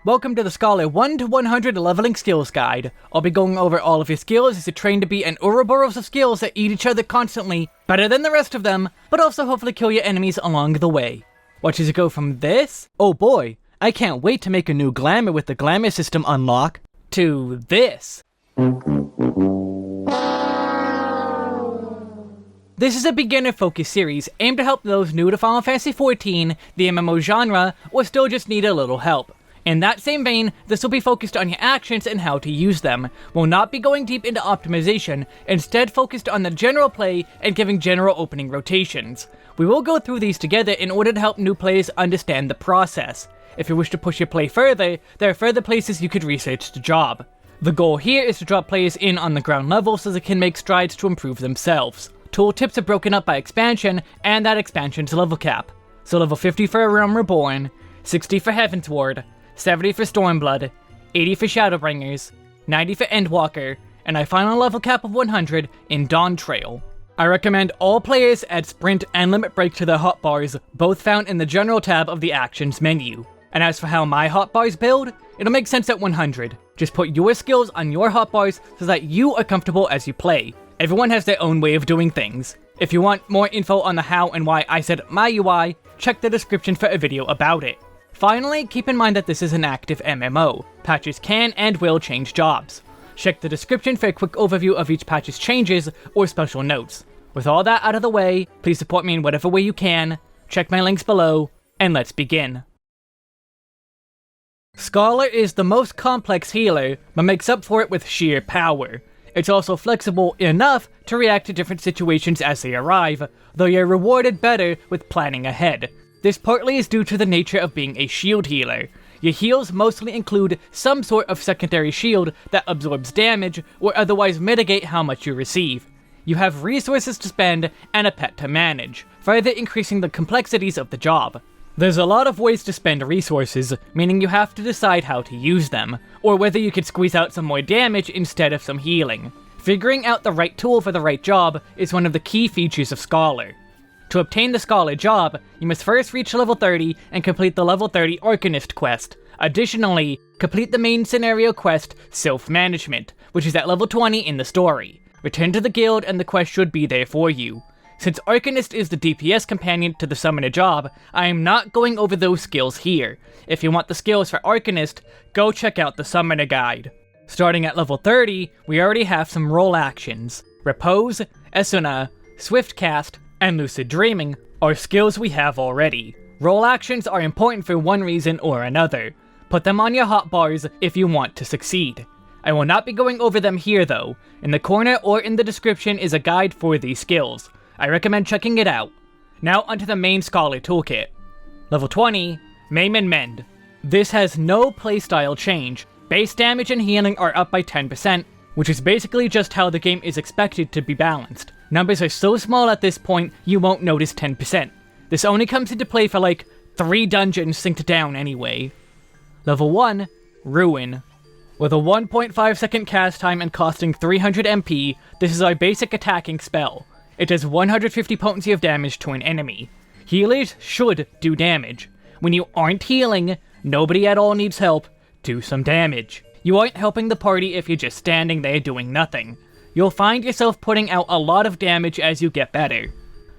Welcome to the Scholar 1 to 100 Leveling Skills Guide. I'll be going over all of your skills as you train to be an Ouroboros of skills that eat each other constantly, better than the rest of them, but also hopefully kill your enemies along the way. Watch as you go from this, oh boy, I can't wait to make a new Glamour with the Glamour system unlock, to this. This is a beginner-focused series aimed to help those new to Final Fantasy XIV, the MMO genre, or still just need a little help. In that same vein, this will be focused on your actions and how to use them. We'll not be going deep into optimization, instead focused on the general play and giving general opening rotations. We will go through these together in order to help new players understand the process. If you wish to push your play further, there are further places you could research the job. The goal here is to drop players in on the ground level so they can make strides to improve themselves. Tooltips are broken up by expansion, and that expansion's level cap. So level 50 for A Realm Reborn, 60 for Heavensward, 70 for Stormblood, 80 for Shadowbringers, 90 for Endwalker, and a final level cap of 100 in Dawntrail. I recommend all players add Sprint and Limit Break to their hotbars, both found in the General tab of the Actions menu. And as for how my hotbars build, it'll make sense at 100. Just put your skills on your hotbars so that you are comfortable as you play. Everyone has their own way of doing things. If you want more info on the how and why I said my UI, check the description for a video about it. Finally, keep in mind that this is an active MMO. Patches can and will change jobs. Check the description for a quick overview of each patch's changes or special notes. With all that out of the way, please support me in whatever way you can, check my links below, and let's begin. Scholar is the most complex healer, but makes up for it with sheer power. It's also flexible enough to react to different situations as they arrive, though you're rewarded better with planning ahead. This partly is due to the nature of being a shield healer. Your heals mostly include some sort of secondary shield that absorbs damage or otherwise mitigate how much you receive. You have resources to spend and a pet to manage, further increasing the complexities of the job. There's a lot of ways to spend resources, meaning you have to decide how to use them, or whether you could squeeze out some more damage instead of some healing. Figuring out the right tool for the right job is one of the key features of Scholar. To obtain the Scholar job, you must first reach level 30 and complete the level 30 Arcanist quest. Additionally, complete the main scenario quest, Self-Management, which is at level 20 in the story. Return to the guild and the quest should be there for you. Since Arcanist is the DPS companion to the Summoner job, I am not going over those skills here. If you want the skills for Arcanist, go check out the Summoner guide. Starting at level 30, we already have some role actions. Repose, Esuna, Swiftcast, and Lucid Dreaming are skills we have already. Role actions are important for one reason or another. Put them on your hotbars if you want to succeed. I will not be going over them here though. In the corner or in the description is a guide for these skills. I recommend checking it out. Now onto the main Scholar toolkit. Level 20, Maim and Mend. This has no playstyle change. Base damage and healing are up by 10%, which is basically just how the game is expected to be balanced. Numbers are so small at this point, you won't notice 10%. This only comes into play for like 3 dungeons synced down anyway. Level 1, Ruin. With a 1.5 second cast time and costing 300 MP, this is our basic attacking spell. It does 150 potency of damage to an enemy. Healers should do damage. When you aren't healing, nobody at all needs help, do some damage. You aren't helping the party if you're just standing there doing nothing. You'll find yourself putting out a lot of damage as you get better.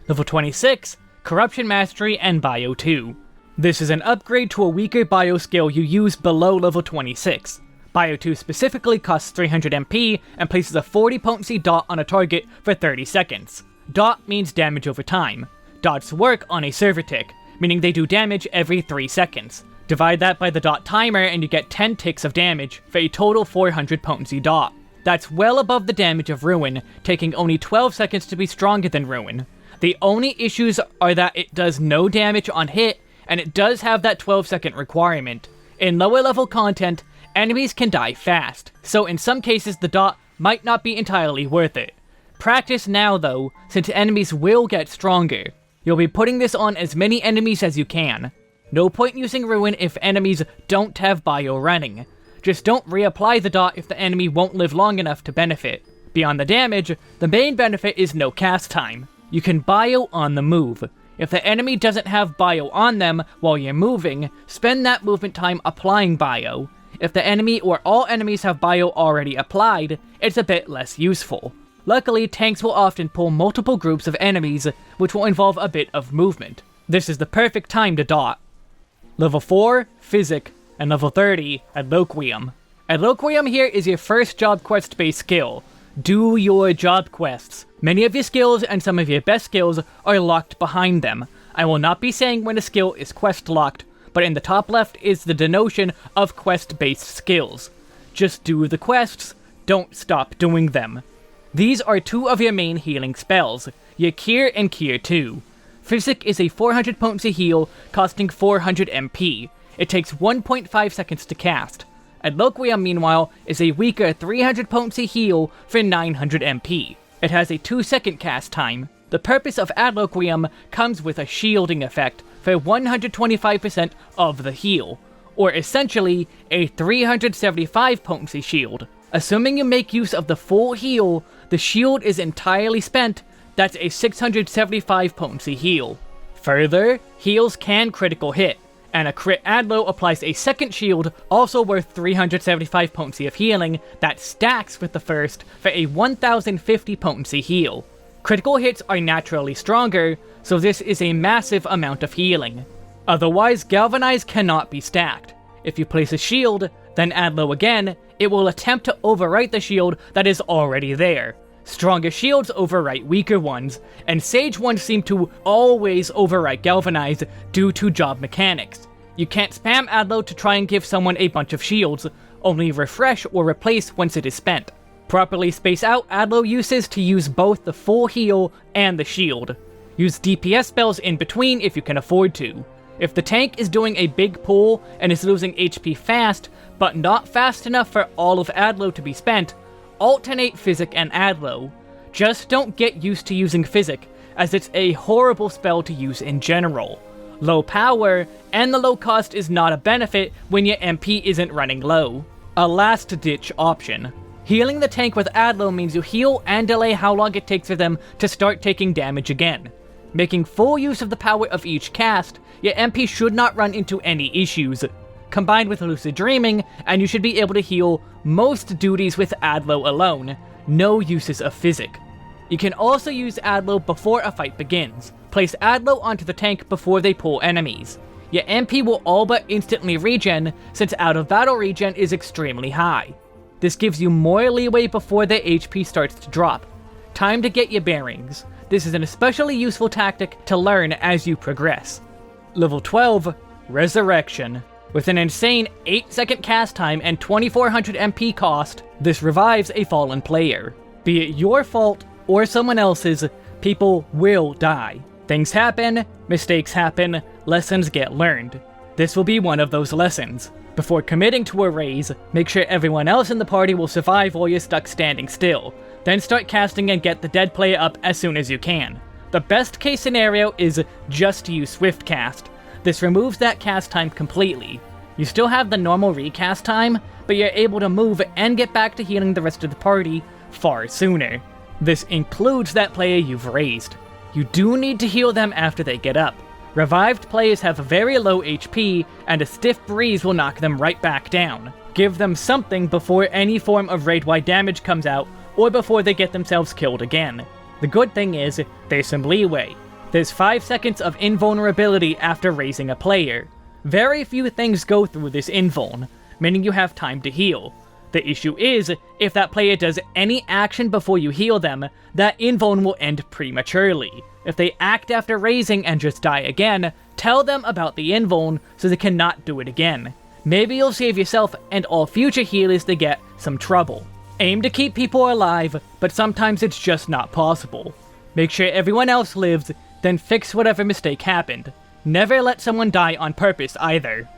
Level 26, Corruption Mastery and Bio 2. This is an upgrade to a weaker bio skill you use below level 26. Bio 2 specifically costs 300 MP and places a 40 potency dot on a target for 30 seconds. Dot means damage over time. Dots work on a server tick, meaning they do damage every 3 seconds. Divide that by the dot timer and you get 10 ticks of damage for a total 400 potency dot. That's well above the damage of Ruin, taking only 12 seconds to be stronger than Ruin. The only issues are that it does no damage on hit, and it does have that 12-second requirement. In lower level content, enemies can die fast, so in some cases the dot might not be entirely worth it. Practice now though, since enemies will get stronger. You'll be putting this on as many enemies as you can. No point using Ruin if enemies don't have bio running. Just don't reapply the dot if the enemy won't live long enough to benefit. Beyond the damage, the main benefit is no cast time. You can bio on the move. If the enemy doesn't have bio on them while you're moving, spend that movement time applying bio. If the enemy or all enemies have bio already applied, it's a bit less useful. Luckily, tanks will often pull multiple groups of enemies, which will involve a bit of movement. This is the perfect time to dot. Level 4, Physick, and level 30, Adloquium. Adloquium here is your first job quest based skill. Do your job quests. Many of your skills and some of your best skills are locked behind them. I will not be saying when a skill is quest locked, but in the top left is the denotion of quest based skills. Just do the quests, don't stop doing them. These are two of your main healing spells, your Cure and Cure 2. Physick is a 400 potency heal costing 400 MP. It takes 1.5 seconds to cast. Adloquium, meanwhile, is a weaker 300 potency heal for 900 MP. It has a 2-second cast time. The purpose of Adloquium comes with a shielding effect for 125% of the heal, or essentially a 375 potency shield. Assuming you make use of the full heal, the shield is entirely spent. That's a 675 potency heal. Further, heals can critical hit, and a crit Adlo applies a second shield, also worth 375 potency of healing, that stacks with the first for a 1050 potency heal. Critical hits are naturally stronger, so this is a massive amount of healing. Otherwise, Galvanize cannot be stacked. If you place a shield, then Adlo again, it will attempt to overwrite the shield that is already there. Stronger shields overwrite weaker ones, and Sage ones seem to always overwrite Galvanize due to job mechanics. You can't spam Adlo to try and give someone a bunch of shields, only refresh or replace once it is spent. Properly space out Adlo uses to use both the full heal and the shield. Use DPS spells in between if you can afford to. If the tank is doing a big pull and is losing HP fast, but not fast enough for all of Adlo to be spent, alternate Physick and Adlo. Just don't get used to using Physick, as it's a horrible spell to use in general. Low power, and the low cost is not a benefit when your MP isn't running low. A last-ditch option. Healing the tank with Adlo means you heal and delay how long it takes for them to start taking damage again. Making full use of the power of each cast, your MP should not run into any issues. Combined with Lucid Dreaming, and you should be able to heal most duties with Adlo alone, no uses of Physick. You can also use Adlo before a fight begins. Place Adlo onto the tank before they pull enemies. Your MP will all but instantly regen, since out of battle regen is extremely high. This gives you more leeway before the HP starts to drop. Time to get your bearings. This is an especially useful tactic to learn as you progress. Level 12, Resurrection. With an insane 8-second cast time and 2400 MP cost, this revives a fallen player. Be it your fault or someone else's, people will die. Things happen, mistakes happen, lessons get learned. This will be one of those lessons. Before committing to a raise, make sure everyone else in the party will survive while you're stuck standing still. Then start casting and get the dead player up as soon as you can. The best case scenario is just to use Swiftcast. This removes that cast time completely. You still have the normal recast time, but you're able to move and get back to healing the rest of the party far sooner. This includes that player you've raised. You do need to heal them after they get up. Revived players have very low HP, and a stiff breeze will knock them right back down. Give them something before any form of raid-wide damage comes out, or before they get themselves killed again. The good thing is, there's some leeway. There's 5 seconds of invulnerability after raising a player. Very few things go through this invuln, meaning you have time to heal. The issue is, if that player does any action before you heal them, that invuln will end prematurely. If they act after raising and just die again, tell them about the invuln so they cannot do it again. Maybe you'll save yourself and all future healers to get some trouble. Aim to keep people alive, but sometimes it's just not possible. Make sure everyone else lives, then fix whatever mistake happened. Never let someone die on purpose either.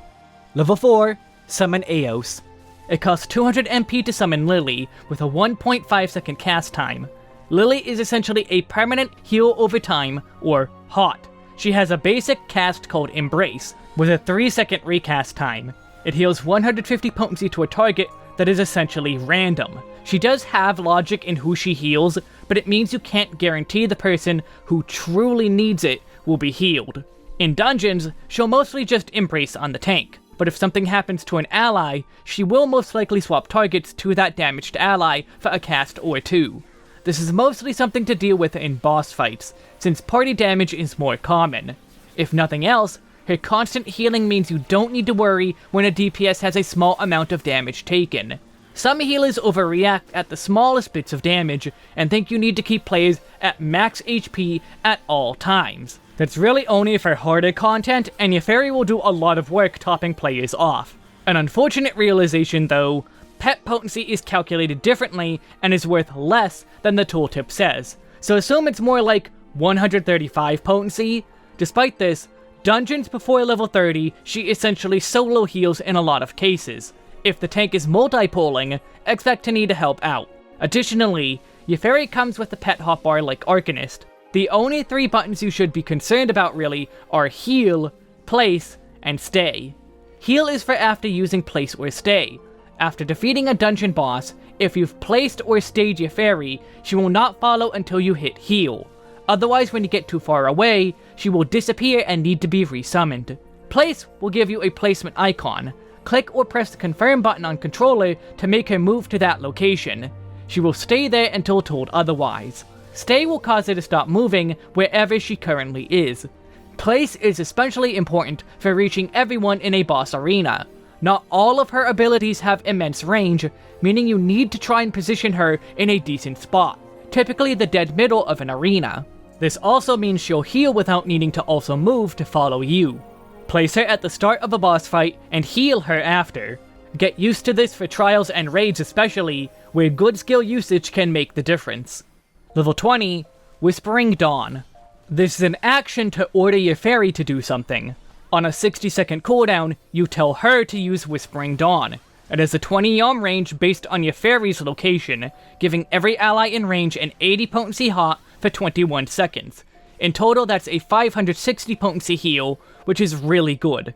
Level 4, Summon Eos. It costs 200 MP to summon Lily, with a 1.5 second cast time. Lily is essentially a permanent heal over time, or HOT. She has a basic cast called Embrace, with a 3-second recast time. It heals 150 potency to a target that is essentially random. She does have logic in who she heals, but it means you can't guarantee the person who truly needs it will be healed. In dungeons, she'll mostly just embrace on the tank, but if something happens to an ally, she will most likely swap targets to that damaged ally for a cast or two. This is mostly something to deal with in boss fights, since party damage is more common. If nothing else, her constant healing means you don't need to worry when a DPS has a small amount of damage taken. Some healers overreact at the smallest bits of damage and think you need to keep players at max HP at all times. That's really only for harder content, and your fairy will do a lot of work topping players off. An unfortunate realization though, pet potency is calculated differently and is worth less than the tooltip says, so assume it's more like 135 potency. Despite this, dungeons before level 30, she essentially solo heals in a lot of cases. If the tank is multi-pulling, expect to need help out. Additionally, your fairy comes with a pet hotbar like Arcanist. The only 3 buttons you should be concerned about really are Heal, Place, and Stay. Heal is for after using Place or Stay. After defeating a dungeon boss, if you've placed or stayed your fairy, she will not follow until you hit Heal. Otherwise, when you get too far away, she will disappear and need to be resummoned. Place will give you a placement icon. Click or press the confirm button on controller to make her move to that location. She will stay there until told otherwise. Stay will cause her to stop moving wherever she currently is. Place is especially important for reaching everyone in a boss arena. Not all of her abilities have immense range, meaning you need to try and position her in a decent spot, typically the dead middle of an arena. This also means she'll heal without needing to also move to follow you. Place her at the start of a boss fight and heal her after. Get used to this for trials and raids especially, where good skill usage can make the difference. Level 20, Whispering Dawn. This is an action to order your fairy to do something. On a 60-second cooldown, you tell her to use Whispering Dawn. It has a 20 yalm range based on your fairy's location, giving every ally in range an 80 potency hot for 21 seconds. In total, that's a 560 potency heal, which is really good.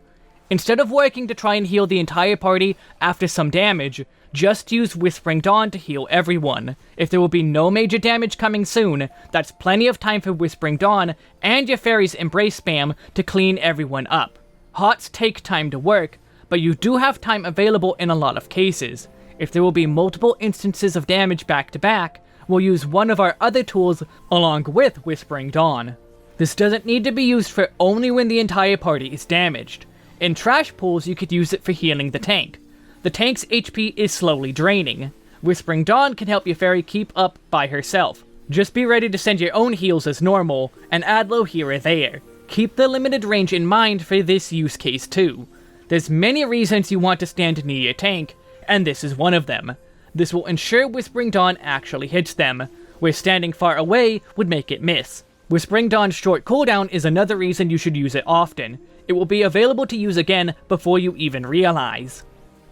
Instead of working to try and heal the entire party after some damage, just use Whispering Dawn to heal everyone. If there will be no major damage coming soon, that's plenty of time for Whispering Dawn and your fairy's Embrace spam to clean everyone up. Hots take time to work, but you do have time available in a lot of cases. If there will be multiple instances of damage back to back, we'll use one of our other tools along with Whispering Dawn. This doesn't need to be used for only when the entire party is damaged. In trash pools, you could use it for healing the tank. The tank's HP is slowly draining. Whispering Dawn can help your fairy keep up by herself. Just be ready to send your own heals as normal, and Adlo here or there. Keep the limited range in mind for this use case too. There's many reasons you want to stand near your tank, and this is one of them. This will ensure Whispering Dawn actually hits them, where standing far away would make it miss. Whispering Dawn's short cooldown is another reason you should use it often. It will be available to use again before you even realize.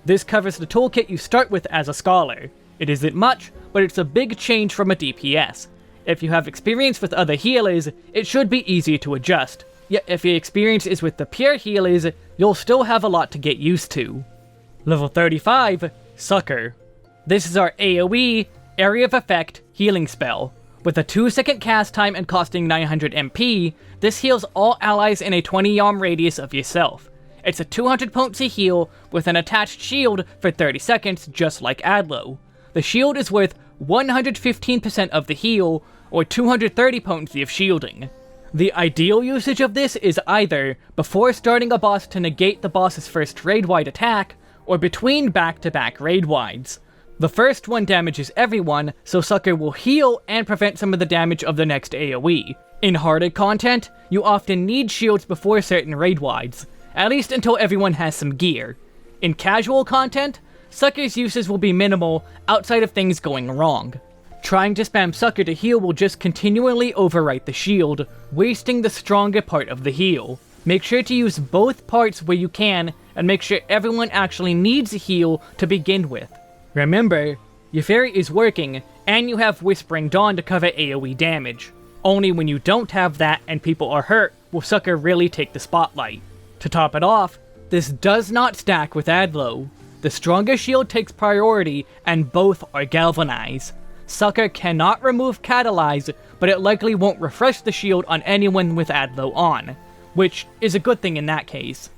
This covers the toolkit you start with as a Scholar. It isn't much, but it's a big change from a DPS. If you have experience with other healers, it should be easier to adjust. Yet if your experience is with the pure healers, you'll still have a lot to get used to. Level 35, Succor. This is our AoE, Area of Effect, healing spell. With a 2-second cast time and costing 900 MP, this heals all allies in a 20 yalm radius of yourself. It's a 200 potency heal with an attached shield for 30 seconds, just like Adlo. The shield is worth 115% of the heal, or 230 potency of shielding. The ideal usage of this is either before starting a boss to negate the boss's first raid-wide attack, or between back-to-back raid-wides. The first one damages everyone, so Succor will heal and prevent some of the damage of the next AoE. In harder content, you often need shields before certain raid-wides, at least until everyone has some gear. In casual content, Succor's uses will be minimal outside of things going wrong. Trying to spam Succor to heal will just continually overwrite the shield, wasting the stronger part of the heal. Make sure to use both parts where you can, and make sure everyone actually needs a heal to begin with. Remember, your fairy is working, and you have Whispering Dawn to cover AoE damage. Only when you don't have that and people are hurt will Succor really take the spotlight. To top it off, this does not stack with Adlo. The stronger shield takes priority, and both are galvanized. Succor cannot remove Catalyze, but it likely won't refresh the shield on anyone with Adlow on, which is a good thing in that case.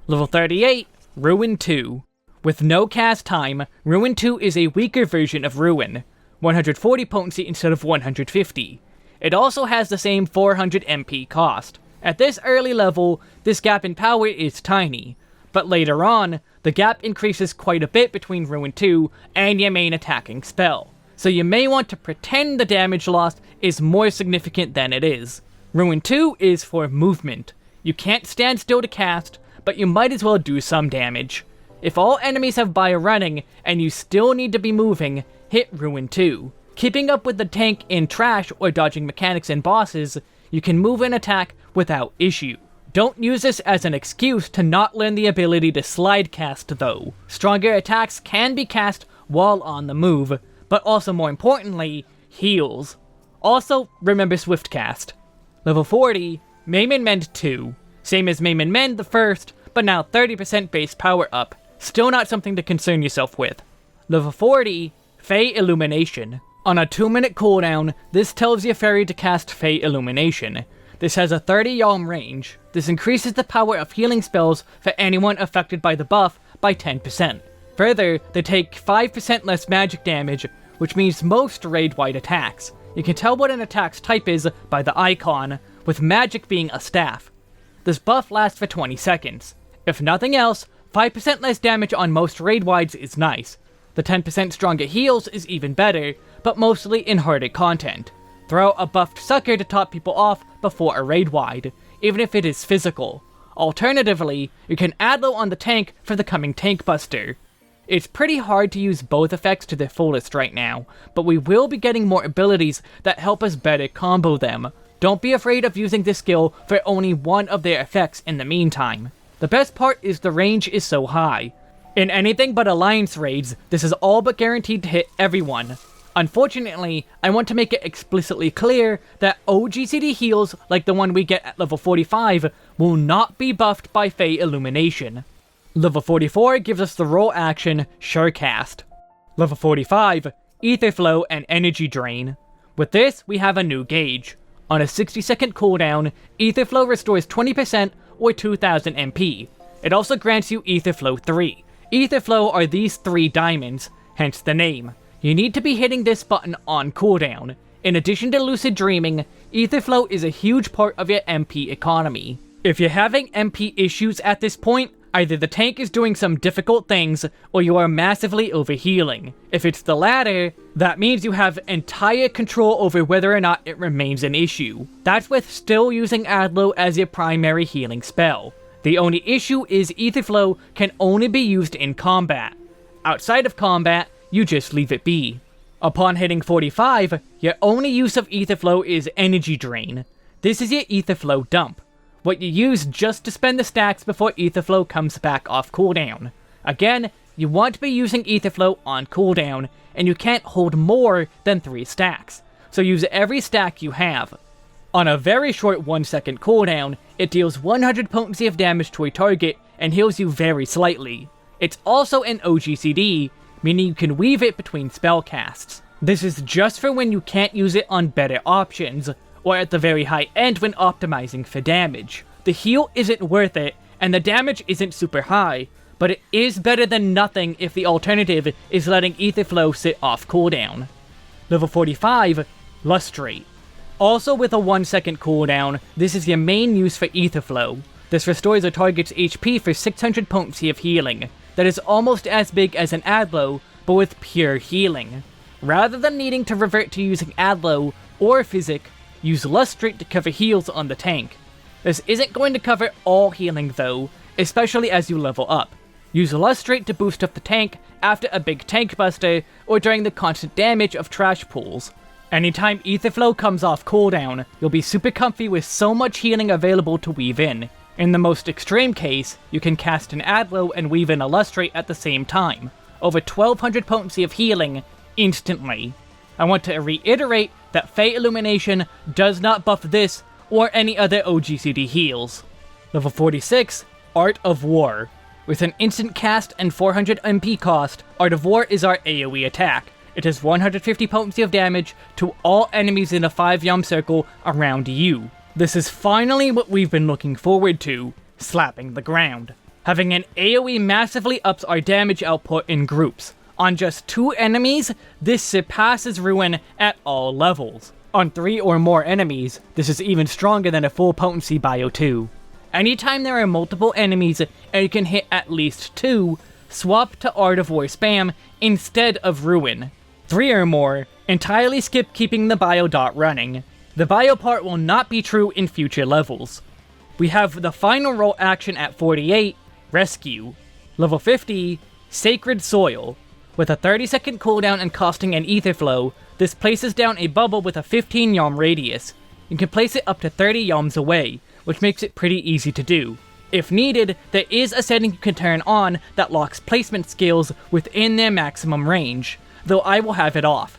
Level 38, Ruin 2. With no cast time, Ruin 2 is a weaker version of Ruin, 140 potency instead of 150. It also has the same 400 MP cost. At this early level, this gap in power is tiny, but later on, the gap increases quite a bit between Ruin 2 and your main attacking spell, so you may want to pretend the damage lost is more significant than it is. Ruin 2 is for movement. You can't stand still to cast, but you might as well do some damage. If all enemies have Bio running, and you still need to be moving, hit Ruin 2. Keeping up with the tank in trash or dodging mechanics and bosses, you can move and attack without issue. Don't use this as an excuse to not learn the ability to slide cast though. Stronger attacks can be cast while on the move, but also more importantly, heals. Also, remember Swiftcast. Level 40, Maim and Mend II. Same as Maim and Mend the first, but now 30% base power up. Still not something to concern yourself with. Level 40, Fey Illumination. On a 2-minute cooldown, this tells your fairy to cast Fey Illumination. This has a 30 yalm range. This increases the power of healing spells for anyone affected by the buff by 10%. Further, they take 5% less magic damage, which means most raid-wide attacks. You can tell what an attack's type is by the icon, with magic being a staff. This buff lasts for 20 seconds. If nothing else, 5% less damage on most raid-wides is nice. The 10% stronger heals is even better, but mostly in harder content. Throw a buffed Succor to top people off before a raid-wide, even if it is physical. Alternatively, you can Adlow on the tank for the coming tank buster. It's pretty hard to use both effects to their fullest right now, but we will be getting more abilities that help us better combo them. Don't be afraid of using this skill for only one of their effects in the meantime. The best part is the range is so high. In anything but Alliance raids, this is all but guaranteed to hit everyone. Unfortunately, I want to make it explicitly clear that OGCD heals like the one we get at level 45 will not be buffed by Fey Illumination. Level 44 gives us the role action Surecast. Level 45, Aetherflow and Energy Drain. With this, we have a new gauge. On a 60-second cooldown, Aetherflow restores 20% or 2000 MP. It also grants you Aetherflow 3. Aetherflow are these 3 diamonds, hence the name. You need to be hitting this button on cooldown. In addition to lucid dreaming, Aetherflow is a huge part of your MP economy. If you're having MP issues at this point, either the tank is doing some difficult things, or you are massively overhealing. If it's the latter, that means you have entire control over whether or not it remains an issue. That's with still using Adlow as your primary healing spell. The only issue is Aetherflow can only be used in combat. Outside of combat, you just leave it be. Upon hitting 45, your only use of Aetherflow is Energy Drain. This is your Aetherflow dump, what you use just to spend the stacks before Aetherflow comes back off cooldown. Again, you want to be using Aetherflow on cooldown, and you can't hold more than 3 stacks, so use every stack you have. On a very short 1-second cooldown, it deals 100 potency of damage to a target and heals you very slightly. It's also an OGCD, meaning you can weave it between spellcasts. This is just for when you can't use it on better options, or at the very high end when optimizing for damage. The heal isn't worth it, and the damage isn't super high, but it is better than nothing if the alternative is letting Aetherflow sit off cooldown. Level 45, Lustrate. Also with a 1-second cooldown, this is your main use for Aetherflow. This restores a target's HP for 600 potency of healing. That is almost as big as an Adlow, but with pure healing. Rather than needing to revert to using Adlow or Physick, use Lustrate to cover heals on the tank. This isn't going to cover all healing though, especially as you level up. Use Lustrate to boost up the tank after a big tank buster, or during the constant damage of trash pools. Anytime Aetherflow comes off cooldown, you'll be super comfy with so much healing available to weave in. In the most extreme case, you can cast an Adlow and weave in a Lustrate at the same time. Over 1200 potency of healing, instantly. I want to reiterate that Fey Illumination does not buff this or any other OGCD heals. Level 46, Art of War. With an instant cast and 400 MP cost, Art of War is our AoE attack. It has 150 potency of damage to all enemies in a 5-yum circle around you. This is finally what we've been looking forward to, slapping the ground. Having an AoE massively ups our damage output in groups. On just 2 enemies, this surpasses Ruin at all levels. On 3 or more enemies, this is even stronger than a full potency Bio 2. Anytime there are multiple enemies and you can hit at least 2, swap to Art of War spam instead of Ruin. 3 or more, entirely skip keeping the bio dot running. The bio part will not be true in future levels. We have the final roll action at 48, Rescue. Level 50, Sacred Soil. With a 30-second cooldown and costing an Aetherflow, this places down a bubble with a 15 yalm radius. You can place it up to 30 yalms away, which makes it pretty easy to do. If needed, there is a setting you can turn on that locks placement skills within their maximum range, though I will have it off.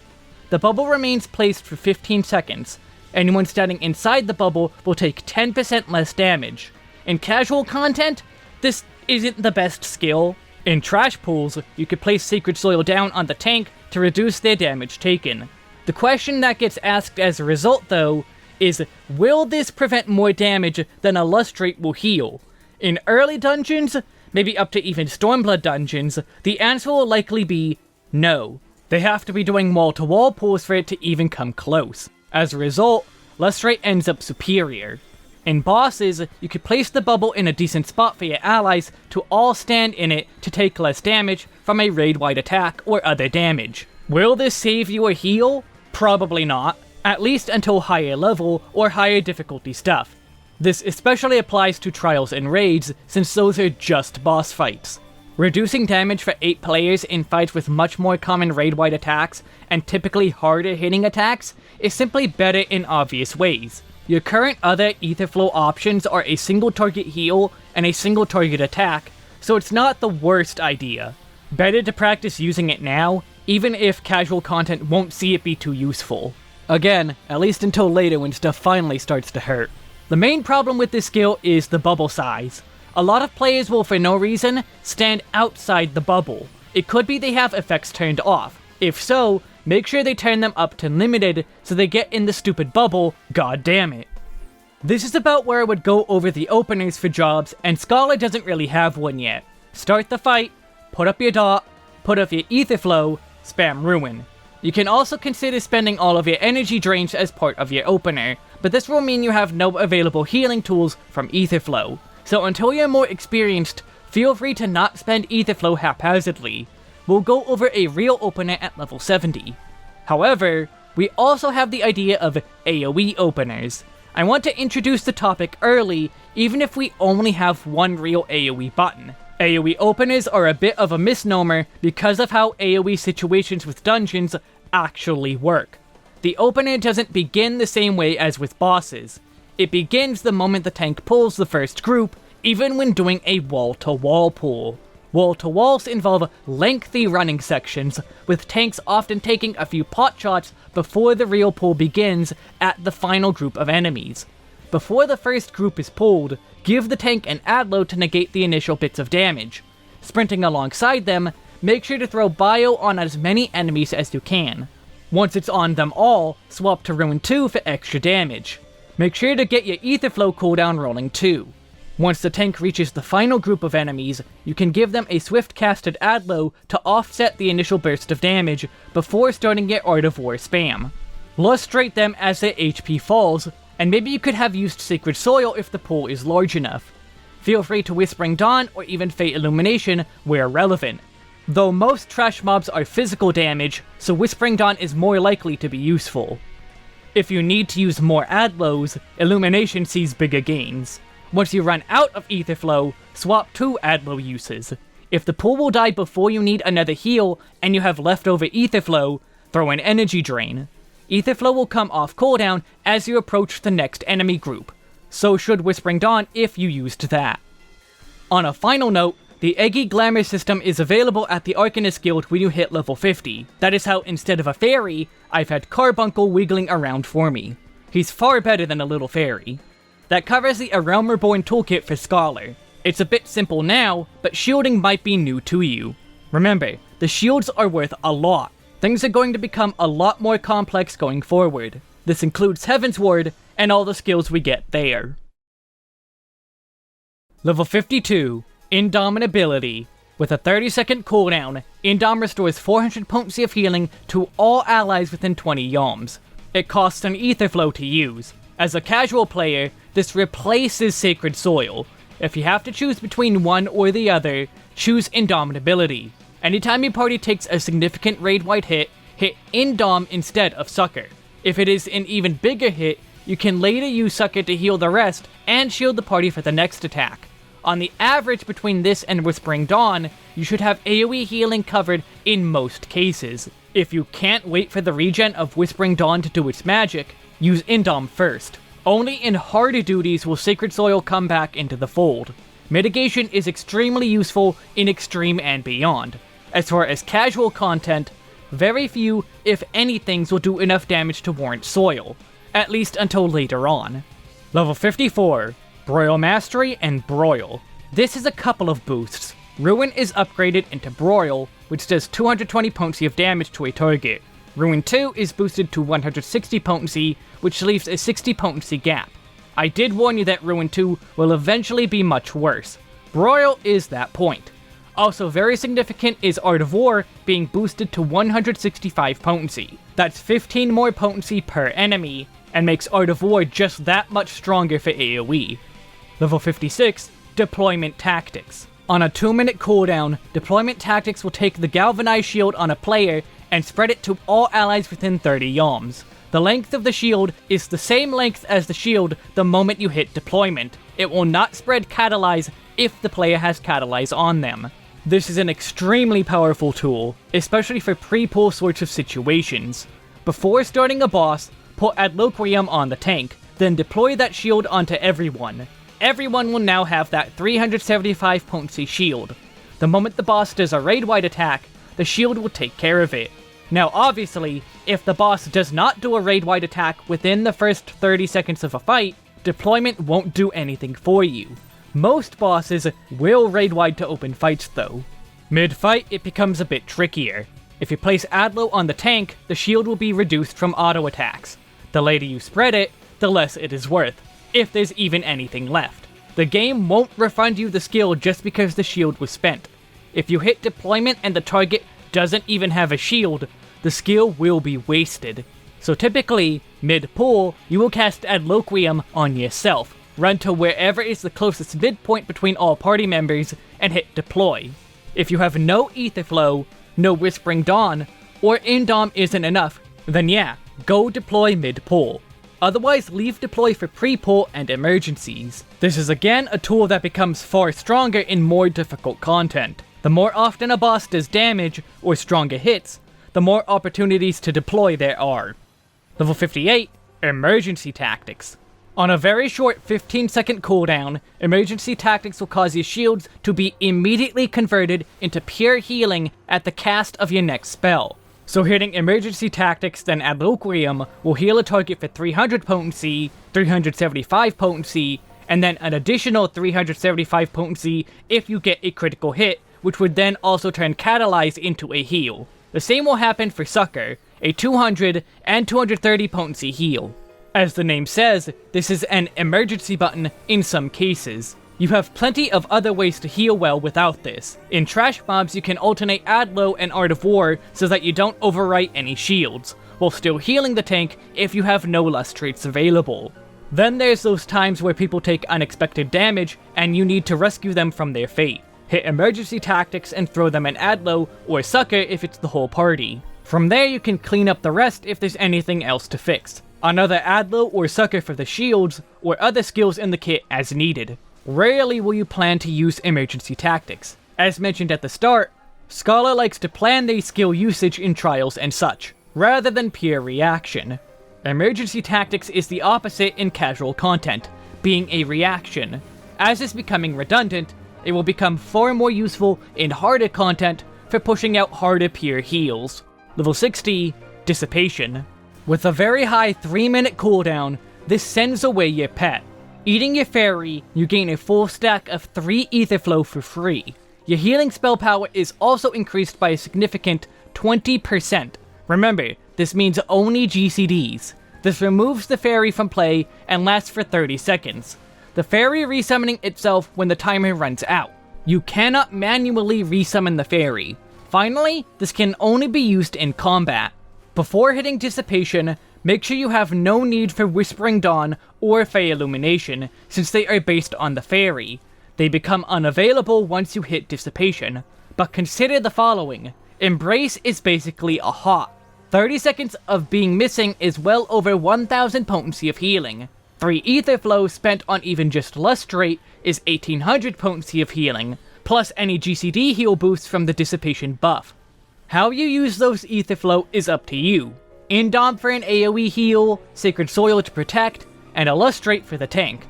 The bubble remains placed for 15 seconds. Anyone standing inside the bubble will take 10% less damage. In casual content, this isn't the best skill. In trash pools, you could place Sacred Soil down on the tank to reduce their damage taken. The question that gets asked as a result, though, is will this prevent more damage than a Lustrate will heal? In early dungeons, maybe up to even Stormblood dungeons, the answer will likely be no. They have to be doing wall-to-wall pulls for it to even come close. As a result, Lustrate ends up superior. In bosses, you could place the bubble in a decent spot for your allies to all stand in it to take less damage from a raid-wide attack or other damage. Will this save you a heal? Probably not, at least until higher level or higher difficulty stuff. This especially applies to trials and raids, since those are just boss fights. Reducing damage for 8 players in fights with much more common raid-wide attacks and typically harder hitting attacks is simply better in obvious ways. Your current other Aetherflow options are a single target heal and a single target attack, so it's not the worst idea. Better to practice using it now, even if casual content won't see it be too useful. Again, at least until later when stuff finally starts to hurt. The main problem with this skill is the bubble size. A lot of players will for no reason stand outside the bubble. It could be they have effects turned off. If so, make sure they turn them up to limited so they get in the stupid bubble, god damn it. This is about where I would go over the openers for jobs, and Scholar doesn't really have one yet. Start the fight, put up your dot, put up your Aetherflow, spam Ruin. You can also consider spending all of your energy drains as part of your opener, but this will mean you have no available healing tools from Aetherflow. So until you're more experienced, feel free to not spend Aetherflow haphazardly. We'll go over a real opener at level 70. However, we also have the idea of AoE openers. I want to introduce the topic early, even if we only have one real AoE button. AoE openers are a bit of a misnomer because of how AoE situations with dungeons actually work. The opener doesn't begin the same way as with bosses. It begins the moment the tank pulls the first group, even when doing a wall-to-wall pull. Wall-to-walls involve lengthy running sections, with tanks often taking a few pot shots before the real pull begins at the final group of enemies. Before the first group is pulled, give the tank an Adlo to negate the initial bits of damage. Sprinting alongside them, make sure to throw Bio on as many enemies as you can. Once it's on them all, swap to Ruin 2 for extra damage. Make sure to get your Aetherflow cooldown rolling too. Once the tank reaches the final group of enemies, you can give them a Swiftcasted Adlo to offset the initial burst of damage before starting your Art of War spam. Lustrate them as their HP falls, and maybe you could have used Sacred Soil if the pool is large enough. Feel free to Whispering Dawn or even Fey Illumination where relevant. Though most trash mobs are physical damage, so Whispering Dawn is more likely to be useful. If you need to use more Adlos, Illumination sees bigger gains. Once you run out of Aetherflow, swap 2 Adlo uses. If the pool will die before you need another heal, and you have leftover Aetherflow, throw an energy drain. Aetherflow will come off cooldown as you approach the next enemy group. So should Whispering Dawn if you used that. On a final note, the Egi Glamour system is available at the Arcanist Guild when you hit level 50. That is how, instead of a fairy, I've had Carbuncle wiggling around for me. He's far better than a little fairy. That covers the A Realm Reborn toolkit for Scholar. It's a bit simple now, but shielding might be new to you. Remember, the shields are worth a lot. Things are going to become a lot more complex going forward. This includes Heaven's Ward and all the skills we get there. Level 52, Indomitability. With a 30-second cooldown, Indom restores 400 potency of healing to all allies within 20 yalms. It costs an Aetherflow to use. As a casual player, this replaces Sacred Soil. If you have to choose between one or the other, choose Indomitability. Anytime your party takes a significant raid-wide hit, hit Indom instead of Succor. If it is an even bigger hit, you can later use Succor to heal the rest and shield the party for the next attack. On the average between this and Whispering Dawn, you should have AoE healing covered in most cases. If you can't wait for the regen of Whispering Dawn to do its magic, use Indom first. Only in harder duties will Sacred Soil come back into the fold. Mitigation is extremely useful in Extreme and beyond. As far as casual content, very few, if any, things will do enough damage to warrant Soil, at least until later on. Level 54, Broil Mastery and Broil. This is a couple of boosts. Ruin is upgraded into Broil, which does 220 potency of damage to a target. Ruin 2 is boosted to 160 potency, which leaves a 60 potency gap. I did warn you that Ruin 2 will eventually be much worse. Broil is that point. Also very significant is Art of War being boosted to 165 potency. That's 15 more potency per enemy, and makes Art of War just that much stronger for AoE. Level 56, Deployment Tactics. On a 2-minute cooldown, Deployment Tactics will take the Galvanized Shield on a player and spread it to all allies within 30 yalms. The length of the shield is the same length as the shield the moment you hit deployment. It will not spread Catalyze if the player has Catalyze on them. This is an extremely powerful tool, especially for pre-pull sorts of situations. Before starting a boss, put Adloquium on the tank, then deploy that shield onto everyone. Everyone will now have that 375 potency shield. The moment the boss does a raid-wide attack, the shield will take care of it. Now obviously, if the boss does not do a raid-wide attack within the first 30 seconds of a fight, deployment won't do anything for you. Most bosses will raid-wide to open fights though. Mid-fight, it becomes a bit trickier. If you place Adlo on the tank, the shield will be reduced from auto attacks. The later you spread it, the less it is worth, if there's even anything left. The game won't refund you the skill just because the shield was spent. If you hit deployment and the target doesn't even have a shield, the skill will be wasted. So typically, mid-pull, you will cast Adloquium on yourself, run to wherever is the closest midpoint between all party members, and hit deploy. If you have no Aetherflow, no Whispering Dawn, or Indom isn't enough, then yeah, go deploy mid-pull. Otherwise, leave deploy for pre-pull and emergencies. This is again a tool that becomes far stronger in more difficult content. The more often a boss does damage, or stronger hits, the more opportunities to deploy there are. Level 58, Emergency Tactics. On a very short 15-second cooldown, Emergency Tactics will cause your shields to be immediately converted into pure healing at the cast of your next spell. So hitting Emergency Tactics then Adloquium will heal a target for 300 potency, 375 potency, and then an additional 375 potency if you get a critical hit, which would then also turn Catalyze into a heal. The same will happen for Succor, a 200 and 230 potency heal. As the name says, this is an emergency button in some cases. You have plenty of other ways to heal well without this. In trash mobs, you can alternate Adlo and Art of War so that you don't overwrite any shields, while still healing the tank if you have no Lustrates available. Then there's those times where people take unexpected damage and you need to rescue them from their fate. Hit Emergency Tactics and throw them in Adlo or Succor if it's the whole party. From there you can clean up the rest if there's anything else to fix. Another Adlo or Succor for the shields, or other skills in the kit as needed. Rarely will you plan to use Emergency Tactics. As mentioned at the start, Scholar likes to plan their skill usage in trials and such, rather than pure reaction. Emergency Tactics is the opposite in casual content, being a reaction. As it's becoming redundant, it will become far more useful in harder content for pushing out harder pure heals. Level 60, Dissipation. With a very high 3-minute cooldown, this sends away your pet. Eating your fairy, you gain a full stack of 3 Aetherflow for free. Your healing spell power is also increased by a significant 20%, Remember, this means only GCDs. This removes the fairy from play and lasts for 30 seconds. The fairy resummoning itself when the timer runs out. You cannot manually resummon the fairy. Finally, this can only be used in combat. Before hitting Dissipation, make sure you have no need for Whispering Dawn or Fey Illumination, since they are based on the fairy. They become unavailable once you hit Dissipation. But consider the following. Embrace is basically a hot. 30 seconds of being missing is well over 1000 potency of healing. 3 Aetherflow spent on even just Lustrate is 1800 potency of healing, plus any GCD heal boosts from the Dissipation buff. How you use those Aetherflow is up to you. Indom for an AoE heal, Sacred Soil to protect, and a Lustrate for the tank.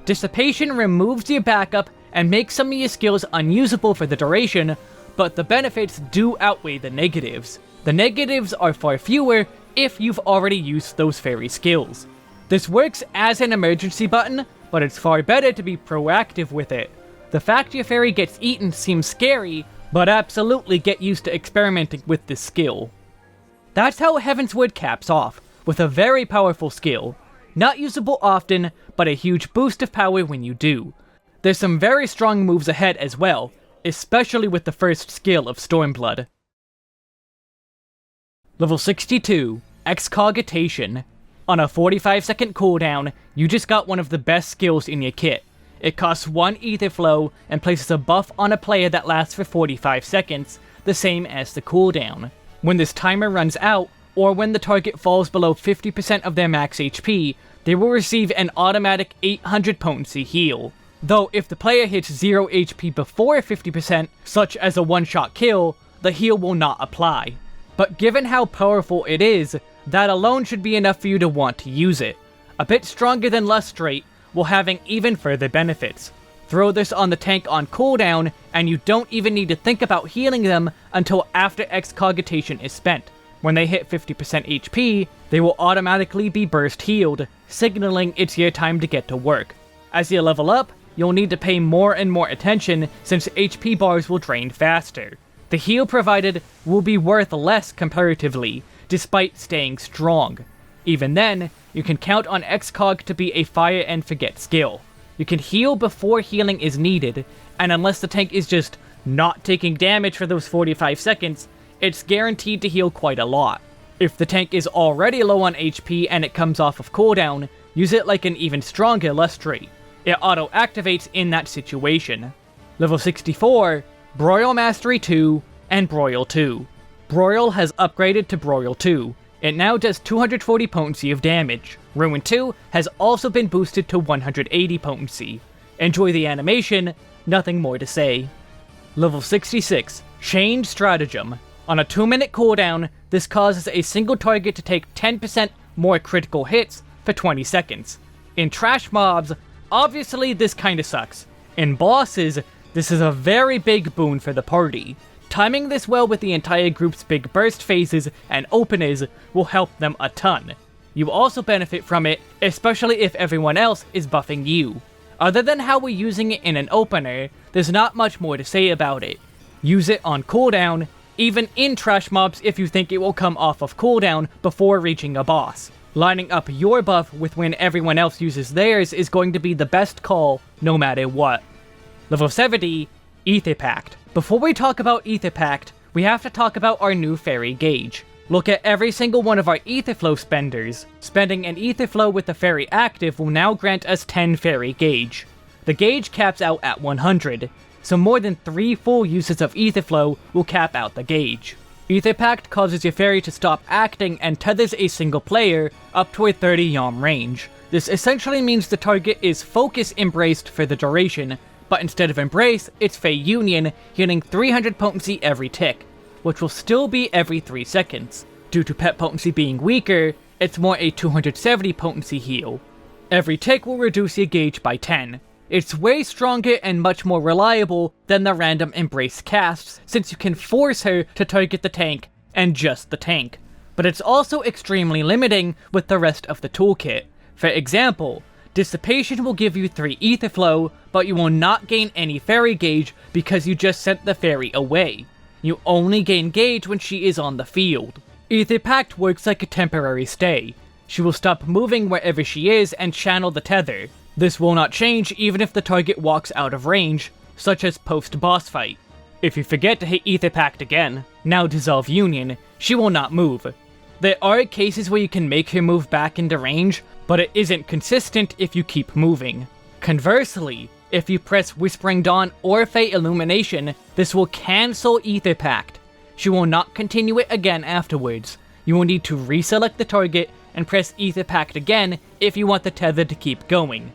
Dissipation removes your backup and makes some of your skills unusable for the duration, but the benefits do outweigh the negatives. The negatives are far fewer if you've already used those fairy skills. This works as an emergency button, but it's far better to be proactive with it. The fact your fairy gets eaten seems scary, but absolutely get used to experimenting with this skill. That's how Heavensward caps off, with a very powerful skill. Not usable often, but a huge boost of power when you do. There's some very strong moves ahead as well, especially with the first skill of Stormblood. Level 62, Excogitation. On a 45-second cooldown, you just got one of the best skills in your kit. It costs 1 Aetherflow and places a buff on a player that lasts for 45 seconds, the same as the cooldown. When this timer runs out, or when the target falls below 50% of their max HP, they will receive an automatic 800 potency heal. Though if the player hits 0 HP before 50%, such as a one-shot kill, the heal will not apply. But given how powerful it is, that alone should be enough for you to want to use it. A bit stronger than Lustrate, while having even further benefits. Throw this on the tank on cooldown, and you don't even need to think about healing them until after Excogitation is spent. When they hit 50% HP, they will automatically be burst healed, signaling it's your time to get to work. As you level up, you'll need to pay more and more attention since HP bars will drain faster. The heal provided will be worth less comparatively, despite staying strong. Even then, you can count on Excog to be a fire and forget skill. You can heal before healing is needed, and unless the tank is just not taking damage for those 45 seconds, it's guaranteed to heal quite a lot. If the tank is already low on HP and it comes off of cooldown, use it like an even stronger Lustrate. It auto-activates in that situation. Level 64, Broil Mastery 2, and Broil 2. Broil has upgraded to Broil 2. It now does 240 potency of damage. Ruin 2 has also been boosted to 180 potency. Enjoy the animation, nothing more to say. Level 66, Chained Stratagem. On a 2-minute cooldown, this causes a single target to take 10% more critical hits for 20 seconds. In trash mobs, obviously this kinda sucks. In bosses, this is a very big boon for the party. Timing this well with the entire group's big burst phases and openers will help them a ton. You also benefit from it, especially if everyone else is buffing you. Other than how we're using it in an opener, there's not much more to say about it. Use it on cooldown, even in trash mobs if you think it will come off of cooldown before reaching a boss. Lining up your buff with when everyone else uses theirs is going to be the best call, no matter what. Level 70, Aetherpact. Before we talk about Aetherpact, we have to talk about our new fairy gauge. Look at every single one of our Aetherflow spenders. Spending an Aetherflow with the fairy active will now grant us 10 fairy gauge. The gauge caps out at 100, so more than 3 full uses of Aetherflow will cap out the gauge. Aetherpact causes your fairy to stop acting and tethers a single player up to a 30 yalm range. This essentially means the target is focus embraced for the duration, but instead of embrace, it's Fey Union, healing 300 potency every tick, which will still be every 3 seconds. Due to pet potency being weaker, it's more a 270 potency heal. Every tick will reduce your gauge by 10. It's way stronger and much more reliable than the random embrace casts, since you can force her to target the tank, and just the tank. But it's also extremely limiting with the rest of the toolkit. For example, Dissipation will give you 3 Aetherflow, but you will not gain any fairy gauge because you just sent the fairy away. You only gain gauge when she is on the field. Aetherpact works like a temporary stay. She will stop moving wherever she is and channel the tether. This will not change even if the target walks out of range, such as post-boss fight. If you forget to hit Aetherpact again, now dissolve Union, she will not move. There are cases where you can make her move back into range, but it isn't consistent if you keep moving. Conversely, if you press Whispering Dawn or Fey Illumination, this will cancel Aetherpact. She will not continue it again afterwards. You will need to reselect the target and press Aetherpact again if you want the tether to keep going.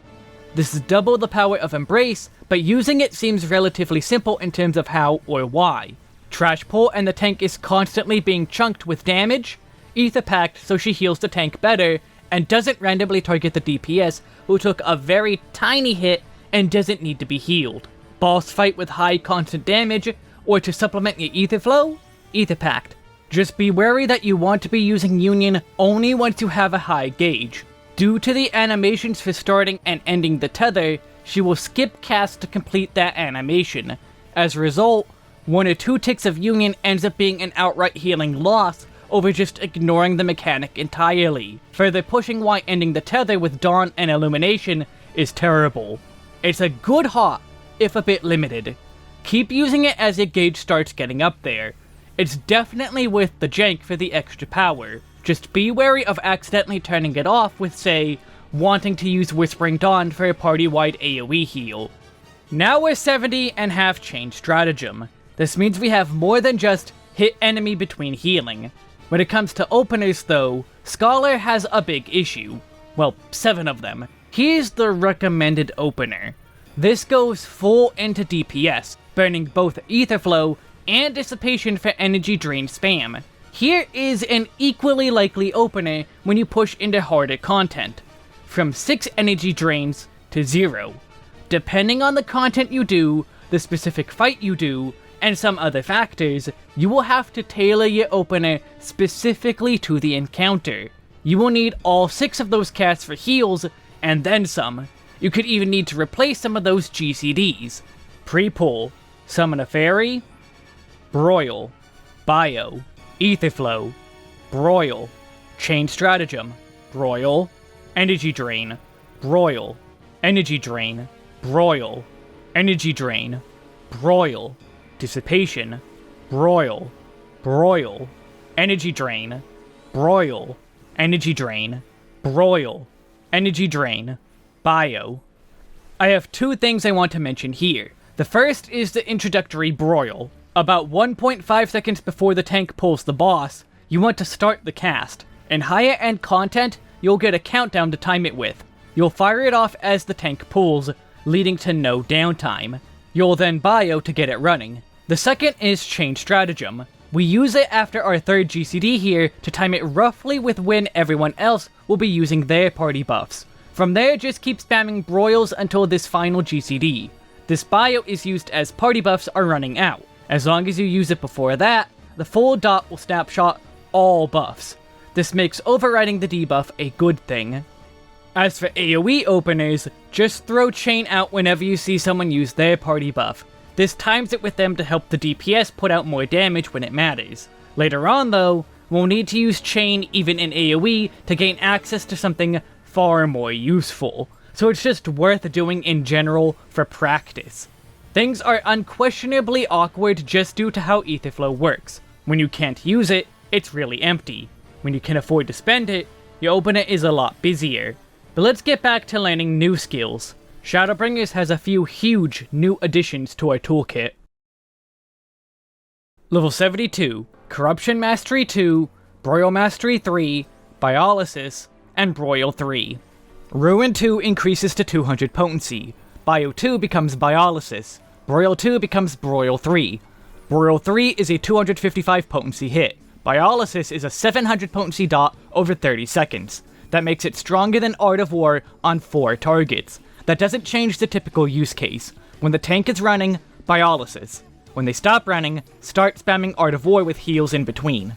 This is double the power of Embrace, but using it seems relatively simple in terms of how or why. Trash Pull and the tank is constantly being chunked with damage, Aetherpact so she heals the tank better, and doesn't randomly target the DPS who took a very tiny hit and doesn't need to be healed. Boss fight with high constant damage, or to supplement your Aetherflow? Aetherpact. Just be wary that you want to be using Union only once you have a high gauge. Due to the animations for starting and ending the tether, she will skip cast to complete that animation. As a result, 1 or 2 ticks of Union ends up being an outright healing loss over just ignoring the mechanic entirely. Further pushing why ending the tether with Dawn and Illumination is terrible. It's a good hop, if a bit limited. Keep using it as your gauge starts getting up there. It's definitely worth the jank for the extra power. Just be wary of accidentally turning it off with, say, wanting to use Whispering Dawn for a party-wide AoE heal. Now we're 70 and have changed Stratagem. This means we have more than just hit enemy between healing. When it comes to openers though, Scholar has a big issue. Well, 7 of them. Here's the recommended opener. This goes full into DPS, burning both Aetherflow and Dissipation for energy drain spam. Here is an equally likely opener when you push into harder content, from 6 energy drains to 0. Depending on the content you do, the specific fight you do, and some other factors, you will have to tailor your opener specifically to the encounter. You will need all 6 of those casts for heals, and then some. You could even need to replace some of those GCDs. Pre-pull, Summon a Fairy, Broil, Bio, Aetherflow, Broil, Chain Stratagem, Broil, Energy Drain, Broil, Energy Drain, Broil, Energy Drain, Broil, Dissipation, Broil, Broil, Energy Drain, Broil, Energy Drain, Broil, Energy Drain, Bio. I have 2 things I want to mention here. The first is the introductory Broil. About 1.5 seconds before the tank pulls the boss, you want to start the cast. In higher end content, you'll get a countdown to time it with. You'll fire it off as the tank pulls, leading to no downtime. You'll then bio to get it running. The second is Chain Stratagem. We use it after our 3rd GCD here to time it roughly with when everyone else will be using their party buffs. From there, just keep spamming broils until this final GCD. This bio is used as party buffs are running out. As long as you use it before that, the full dot will snapshot all buffs. This makes overriding the debuff a good thing. As for AoE openers, just throw Chain out whenever you see someone use their party buff. This times it with them to help the DPS put out more damage when it matters. Later on though, we'll need to use Chain even in AoE to gain access to something far more useful, so it's just worth doing in general for practice. Things are unquestionably awkward just due to how Aetherflow works. When you can't use it, it's really empty. When you can afford to spend it, your opener is a lot busier. But let's get back to learning new skills. Shadowbringers has a few huge new additions to our toolkit. Level 72, Corruption Mastery 2, Broil Mastery 3, Biolysis, and Broil 3. Ruin 2 increases to 200 potency. Bio 2 becomes Biolysis. Broil 2 becomes Broil 3. Broil 3 is a 255 potency hit. Biolysis is a 700 potency dot over 30 seconds. That makes it stronger than Art of War on 4 targets. That doesn't change the typical use case. When the tank is running, Biolysis. When they stop running, start spamming Art of War with heals in between.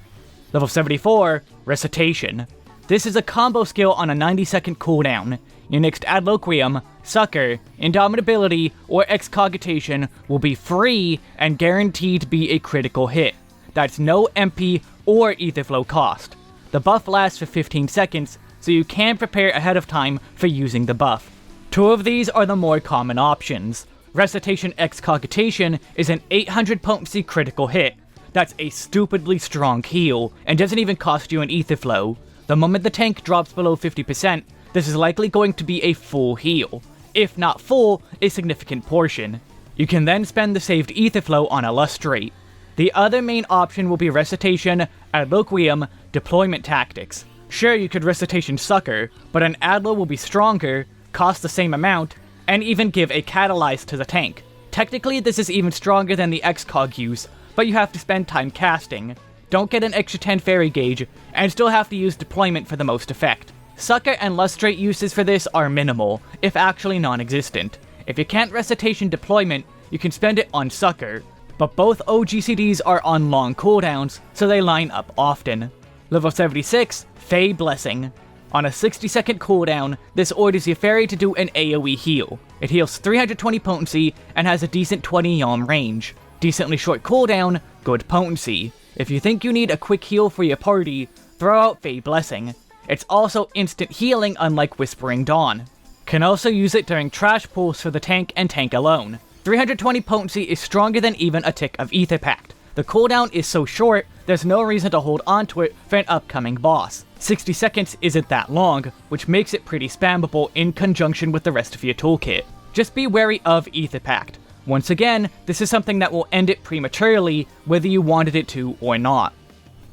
Level 74, Recitation. This is a combo skill on a 90-second cooldown. Your next Adloquium, Succor, Indomitability, or Excogitation will be free and guaranteed to be a critical hit. That's no MP or Aetherflow cost. The buff lasts for 15 seconds, so you can prepare ahead of time for using the buff. Two of these are the more common options. Recitation Excogitation is an 800 potency critical hit. That's a stupidly strong heal, and doesn't even cost you an Aetherflow. The moment the tank drops below 50%, this is likely going to be a full heal. If not full, a significant portion. You can then spend the saved Aetherflow on a Lustrate. The other main option will be Recitation, Adloquium, Deployment Tactics. Sure, you could Recitation Succor, but an Adlo will be stronger, cost the same amount, and even give a Catalyze to the tank. Technically, this is even stronger than the Excog use, but you have to spend time casting. Don't get an extra 10 fairy gauge, and still have to use Deployment for the most effect. Succor and Lustrate uses for this are minimal, if actually non-existent. If you can't Recitation Deployment, you can spend it on Succor, but both OGCDs are on long cooldowns, so they line up often. Level 76, Fey Blessing. On a 60-second cooldown, this orders your fairy to do an AoE heal. It heals 320 potency and has a decent 20 yalm range. Decently short cooldown, good potency. If you think you need a quick heal for your party, throw out Fey Blessing. It's also instant healing unlike Whispering Dawn. Can also use it during trash pulls for the tank and tank alone. 320 potency is stronger than even a tick of Aetherpact. The cooldown is so short, there's no reason to hold onto it for an upcoming boss. 60 seconds isn't that long, which makes it pretty spammable in conjunction with the rest of your toolkit. Just be wary of Aetherpact. Once again, this is something that will end it prematurely, whether you wanted it to or not.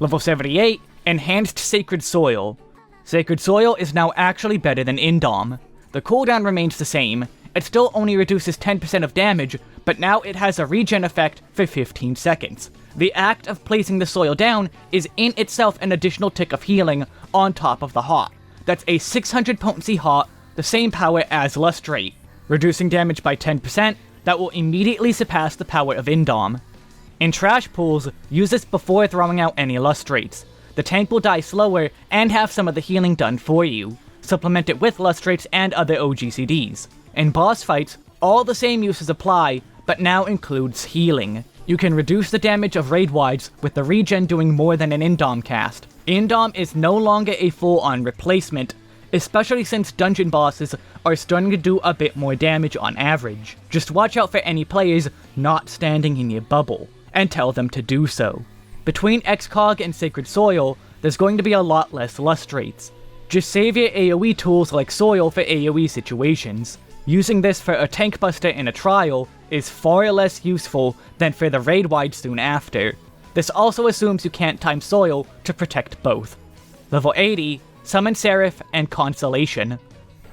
Level 78, Enhanced Sacred Soil. Sacred Soil is now actually better than Indom. The cooldown remains the same. It still only reduces 10% of damage, but now it has a regen effect for 15 seconds. The act of placing the soil down is in itself an additional tick of healing on top of the hot. That's a 600 potency hot, the same power as Lustrate. Reducing damage by 10%, that will immediately surpass the power of Indom. In trash pools, use this before throwing out any Lustrates. The tank will die slower and have some of the healing done for you. Supplement it with Lustrates and other OGCDs. In boss fights, all the same uses apply, but now includes healing. You can reduce the damage of raid wides with the regen doing more than an Indom cast. Indom is no longer a full-on replacement, especially since dungeon bosses are starting to do a bit more damage on average. Just watch out for any players not standing in your bubble, and tell them to do so. Between Excog and Sacred Soil, there's going to be a lot less Lustrates. Just save your AoE tools like Soil for AoE situations. Using this for a tank buster in a trial is far less useful than for the raid wide soon after. This also assumes you can't time Soil to protect both. Level 80, Summon Seraph and Consolation.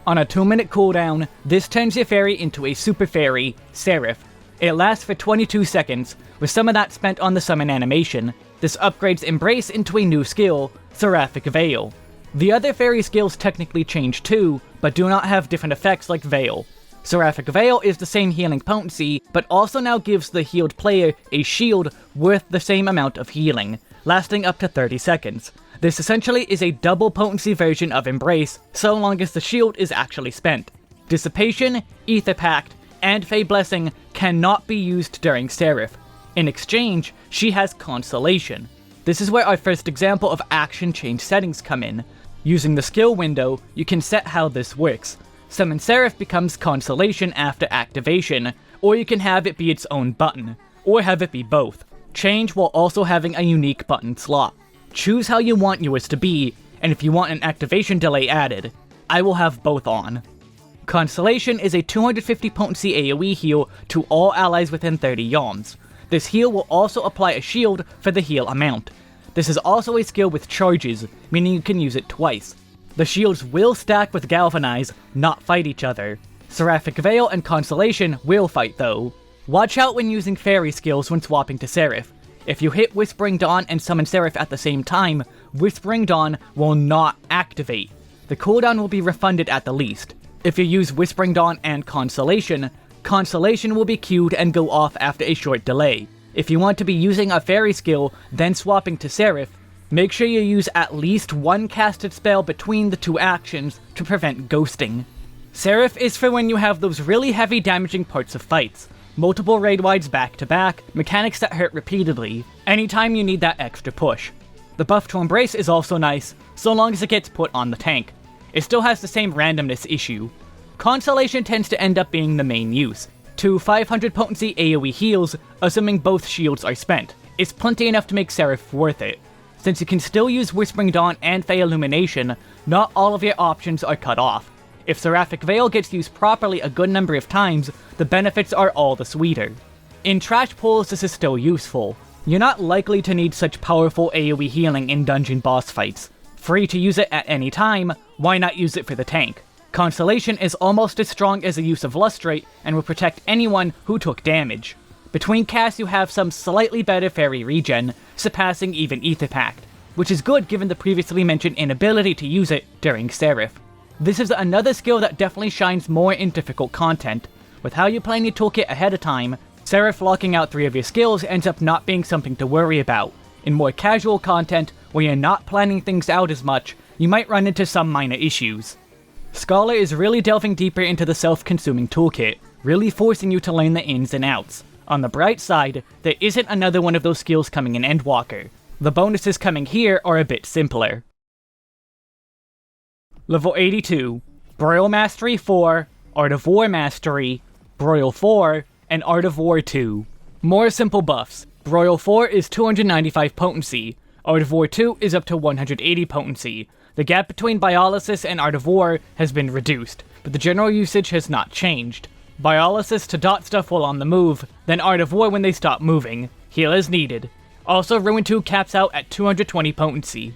On a 2-minute cooldown, this turns your fairy into a super fairy, Seraph. It lasts for 22 seconds, with some of that spent on the summon animation. This upgrades Embrace into a new skill, Seraphic Veil. The other fairy skills technically change too, but do not have different effects like Veil. Seraphic Veil is the same healing potency, but also now gives the healed player a shield worth the same amount of healing, lasting up to 30 seconds. This essentially is a double potency version of Embrace, so long as the shield is actually spent. Dissipation, Aetherpact, and Fey Blessing cannot be used during Seraph. In exchange, she has Consolation. This is where our first example of action change settings come in. Using the skill window, you can set how this works. Summon Seraph becomes Consolation after activation, or you can have it be its own button, or have it be both. Change while also having a unique button slot. Choose how you want yours to be, and if you want an activation delay added, I will have both on. Consolation is a 250 potency AoE heal to all allies within 30 yalms. This heal will also apply a shield for the heal amount. This is also a skill with charges, meaning you can use it twice. The shields will stack with Galvanize, not fight each other. Seraphic Veil and Consolation will fight though. Watch out when using fairy skills when swapping to Seraph. If you hit Whispering Dawn and summon Seraph at the same time, Whispering Dawn will not activate. The cooldown will be refunded at the least. If you use Whispering Dawn and Consolation, Consolation will be queued and go off after a short delay. If you want to be using a fairy skill, then swapping to Seraph, make sure you use at least one casted spell between the two actions to prevent ghosting. Seraph is for when you have those really heavy damaging parts of fights. multiple raid wides back to back, mechanics that hurt repeatedly, anytime you need that extra push. The buff to Embrace is also nice, so long as it gets put on the tank. It still has the same randomness issue. Consolation tends to end up being the main use. 2 500 potency AoE heals, assuming both shields are spent. It's plenty enough to make Seraph worth it. Since you can still use Whispering Dawn and Fey Illumination, not all of your options are cut off. If Seraphic Veil gets used properly a good number of times, the benefits are all the sweeter. In trash pools, this is still useful. You're not likely to need such powerful AoE healing in dungeon boss fights. Free to use it at any time, why not use it for the tank? Consolation is almost as strong as the use of Lustrate and will protect anyone who took damage. Between casts you have some slightly better fairy regen, surpassing even Aetherpact, which is good given the previously mentioned inability to use it during Seraph. This is another skill that definitely shines more in difficult content. With how you plan your toolkit ahead of time, Seraph locking out 3 of your skills ends up not being something to worry about. In more casual content, where you're not planning things out as much, you might run into some minor issues. Scholar is really delving deeper into the self-consuming toolkit, really forcing you to learn the ins and outs. On the bright side, there isn't another one of those skills coming in Endwalker. The bonuses coming here are a bit simpler. Level 82, Broil Mastery 4, Art of War Mastery, Broil 4, and Art of War 2. More simple buffs. Broil 4 is 295 potency, Art of War 2 is up to 180 potency. The gap between Biolysis and Art of War has been reduced, but the general usage has not changed. Biolysis to dot stuff while on the move, then Art of War when they stop moving. Heal as needed. Also, Ruin 2 caps out at 220 potency.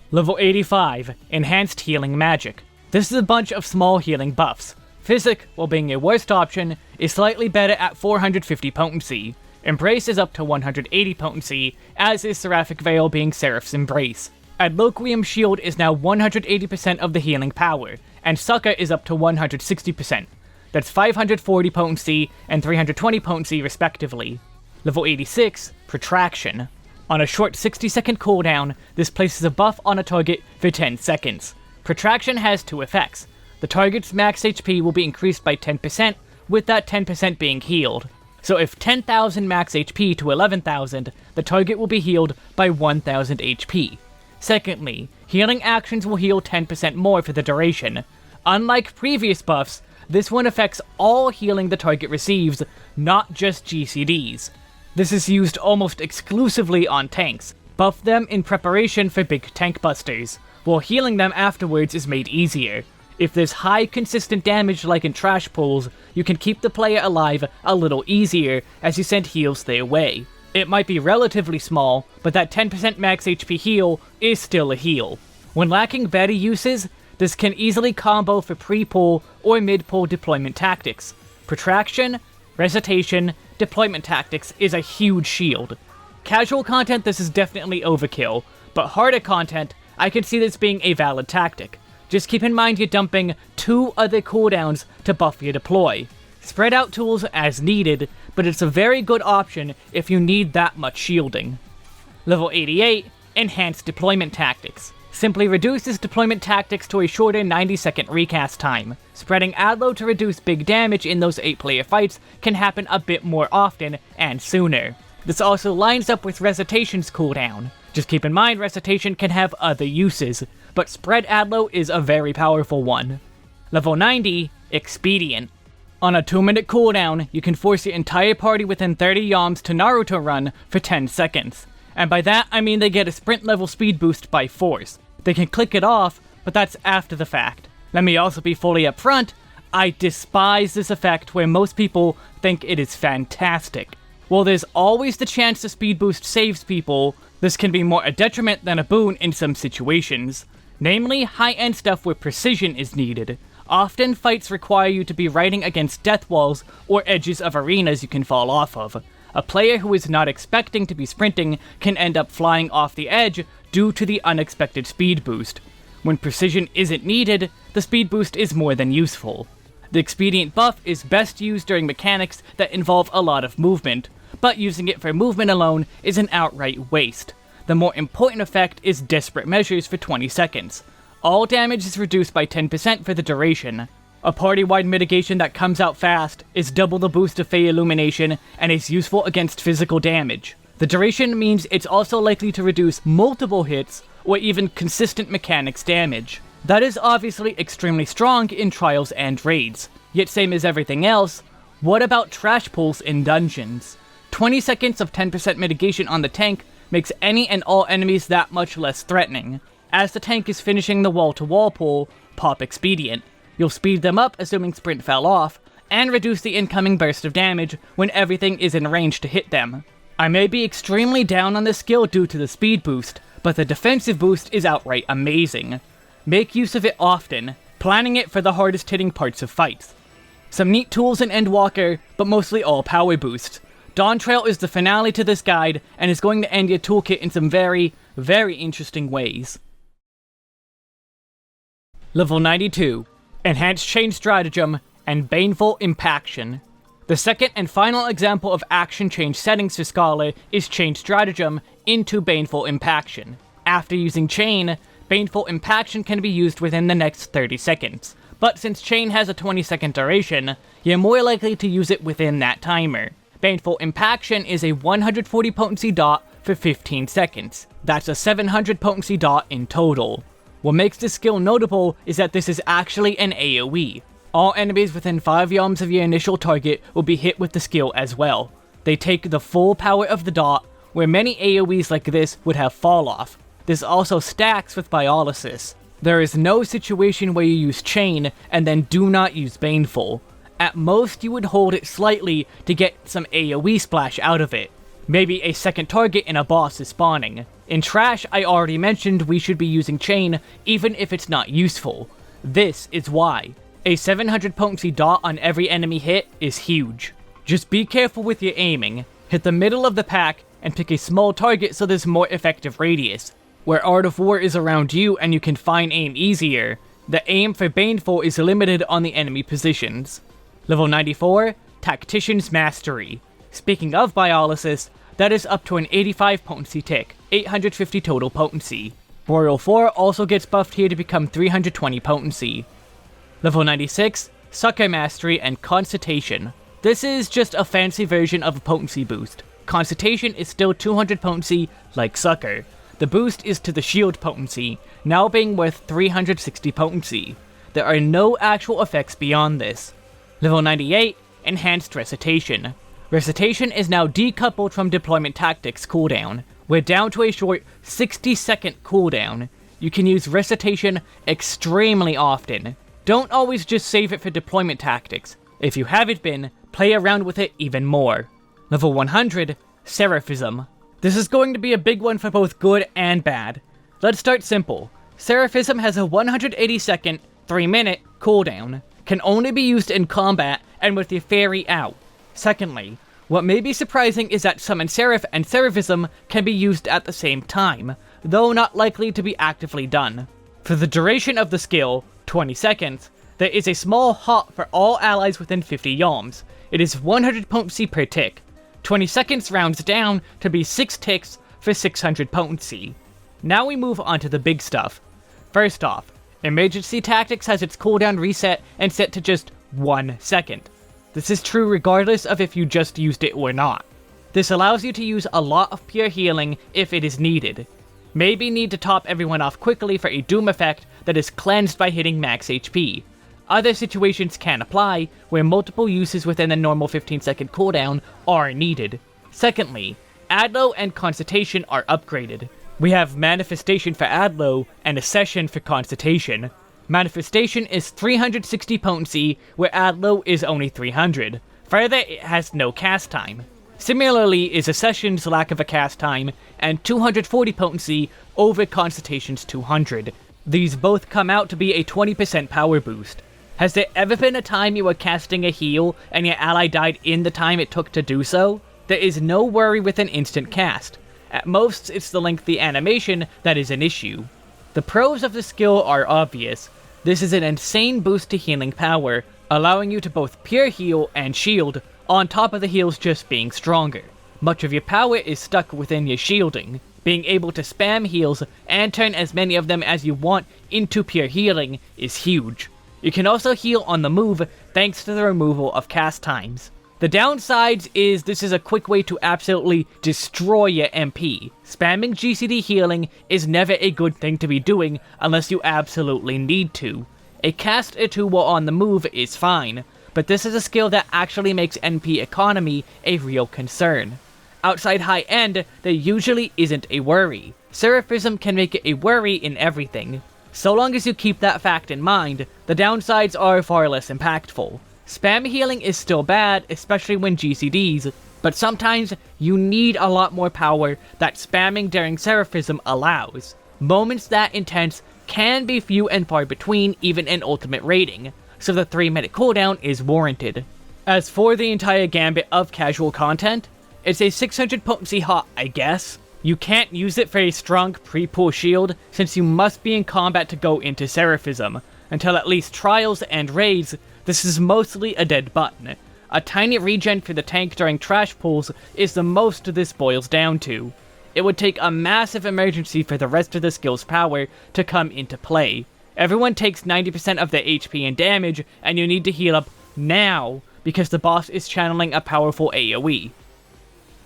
Level 85, Enhanced Healing Magic. This is a bunch of small healing buffs. Physick, while being your worst option, is slightly better at 450 potency. Embrace is up to 180 potency, as is Seraphic Veil being Seraph's Embrace. Adloquium Shield is now 180% of the healing power, and Succor is up to 160%. That's 540 potency and 320 potency respectively. Level 86, Protraction. On a short 60-second cooldown, this places a buff on a target for 10 seconds. Protraction has 2 effects. The target's max HP will be increased by 10%, with that 10% being healed. So if 10,000 max HP to 11,000, the target will be healed by 1,000 HP. Secondly, healing actions will heal 10% more for the duration. Unlike previous buffs, this one affects all healing the target receives, not just GCDs. This is used almost exclusively on tanks. Buff them in preparation for big tank busters, while healing them afterwards is made easier. If there's high consistent damage like in trash pools, you can keep the player alive a little easier as you send heals their way. It might be relatively small, but that 10% max HP heal is still a heal. When lacking better uses, this can easily combo for pre-pull or mid-pull deployment tactics. Protraction, Recitation, deployment tactics is a huge shield. Casual content, this is definitely overkill, but harder content, I can see this being a valid tactic. Just keep in mind you're dumping 2 other cooldowns to buff your deploy. Spread out tools as needed, but it's a very good option if you need that much shielding. Level 88, Enhanced Deployment Tactics. Simply reduces deployment tactics to a shorter 90-second recast time. Spreading Adlo to reduce big damage in those 8-player fights can happen a bit more often and sooner. This also lines up with Recitation's cooldown. Just keep in mind Recitation can have other uses, but Spread Adlo is a very powerful one. Level 90, Expedient. On a 2-minute cooldown, you can force your entire party within 30 yalms to Naruto run for 10 seconds. And by that, I mean they get a sprint level speed boost by force. They can click it off, but that's after the fact. Let me also be fully upfront, I despise this effect where most people think it is fantastic. While there's always the chance the speed boost saves people, this can be more a detriment than a boon in some situations. Namely, high-end stuff where precision is needed. Often fights require you to be riding against death walls or edges of arenas you can fall off of. A player who is not expecting to be sprinting can end up flying off the edge due to the unexpected speed boost. When precision isn't needed, the speed boost is more than useful. The Expedient buff is best used during mechanics that involve a lot of movement, but using it for movement alone is an outright waste. The more important effect is Desperate Measures for 20 seconds. All damage is reduced by 10% for the duration. A party-wide mitigation that comes out fast, is double the boost of Fey Illumination, and is useful against physical damage. The duration means it's also likely to reduce multiple hits, or even consistent mechanics damage. That is obviously extremely strong in trials and raids, yet same as everything else, what about trash pulls in dungeons? 20 seconds of 10% mitigation on the tank makes any and all enemies that much less threatening. As the tank is finishing the wall-to-wall pull, pop Expedient. You'll speed them up assuming sprint fell off, and reduce the incoming burst of damage when everything is in range to hit them. I may be extremely down on this skill due to the speed boost, but the defensive boost is outright amazing. Make use of it often, planning it for the hardest hitting parts of fights. Some neat tools in Endwalker, but mostly all power boosts. Dawntrail is the finale to this guide, and is going to end your toolkit in some very, very interesting ways. Level 92. Enhanced Chain Stratagem and Baneful Impaction. The second and final example of action change settings for Scholar is Chain Stratagem into Baneful Impaction. After using Chain, Baneful Impaction can be used within the next 30 seconds, but since Chain has a 20-second duration, you're more likely to use it within that timer. Baneful Impaction is a 140 potency dot for 15 seconds. That's a 700 potency dot in total. What makes this skill notable is that this is actually an AoE. All enemies within 5 yalms of your initial target will be hit with the skill as well. They take the full power of the dot, where many AoEs like this would have fall off. This also stacks with Biolysis. There is no situation where you use Chain and then do not use Baneful. At most you would hold it slightly to get some AoE splash out of it. Maybe a second target in a boss is spawning. In Trash, I already mentioned we should be using Chain even if it's not useful. This is why. A 700 potency dot on every enemy hit is huge. Just be careful with your aiming. Hit the middle of the pack and pick a small target so there's more effective radius. Where Art of War is around you and you can find aim easier, the aim for Baneful is limited on the enemy positions. Level 94, Tactician's Mastery. Speaking of Biolysis, that is up to an 85 potency tick, 850 total potency. Broil 4 also gets buffed here to become 320 potency. Level 96, Succor Mastery and Consolation. This is just a fancy version of a potency boost. Consolation is still 200 potency, like Succor. The boost is to the shield potency, now being worth 360 potency. There are no actual effects beyond this. Level 98, Enhanced Recitation. Recitation is now decoupled from Deployment Tactics cooldown. We're down to a short 60-second cooldown. You can use Recitation extremely often. Don't always just save it for Deployment Tactics. If you haven't been, play around with it even more. Level 100, Seraphism. This is going to be a big one for both good and bad. Let's start simple. Seraphism has a 180-second, 3-minute cooldown. Can only be used in combat and with your fairy out. Secondly, what may be surprising is that Summon Seraph and Seraphism can be used at the same time, though not likely to be actively done. For the duration of the skill, 20 seconds, there is a small hop for all allies within 50 yalms. It is 100 potency per tick. 20 seconds rounds down to be 6 ticks for 600 potency. Now we move on to the big stuff. First off, Emergency Tactics has its cooldown reset and set to just 1 second. This is true regardless of if you just used it or not. This allows you to use a lot of pure healing if it is needed. Maybe need to top everyone off quickly for a Doom effect that is cleansed by hitting max HP. Other situations can apply, where multiple uses within the normal 15-second cooldown are needed. Secondly, Adlo and Consolation are upgraded. We have Manifestation for Adlo and Accession for Consolation. Manifestation is 360 potency, where Adlo is only 300. Further, it has no cast time. Similarly is Accession's lack of a cast time, and 240 potency over Consolation's 200. These both come out to be a 20% power boost. Has there ever been a time you were casting a heal and your ally died in the time it took to do so? There is no worry with an instant cast. At most, it's the lengthy animation that is an issue. The pros of the skill are obvious. This is an insane boost to healing power, allowing you to both pure heal and shield, on top of the heals just being stronger. Much of your power is stuck within your shielding. Being able to spam heals and turn as many of them as you want into pure healing is huge. You can also heal on the move thanks to the removal of cast times. The downsides is this is a quick way to absolutely destroy your MP. Spamming GCD healing is never a good thing to be doing unless you absolutely need to. A cast or two while on the move is fine, but this is a skill that actually makes NP economy a real concern. Outside high end, there usually isn't a worry. Seraphism can make it a worry in everything. So long as you keep that fact in mind, the downsides are far less impactful. Spam healing is still bad, especially when GCDs, but sometimes you need a lot more power that spamming during Seraphism allows. Moments that intense can be few and far between even in ultimate rating, so the 3-minute cooldown is warranted. As for the entire gambit of casual content, it's a 600 potency hot, I guess. You can't use it for a strong pre-pull shield since you must be in combat to go into Seraphism. Until at least Trials and Raids, this is mostly a dead button. A tiny regen for the tank during trash pulls is the most this boils down to. It would take a massive emergency for the rest of the skill's power to come into play. Everyone takes 90% of their HP and damage, and you need to heal up now, because the boss is channeling a powerful AoE.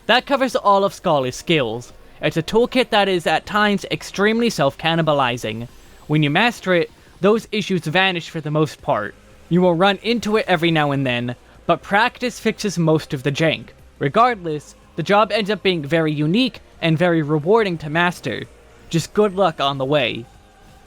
That covers all of Scholar's skills. It's a toolkit that is at times extremely self-cannibalizing. When you master it, those issues vanish for the most part. You will run into it every now and then, but practice fixes most of the jank. Regardless, the job ends up being very unique and very rewarding to master. Just good luck on the way.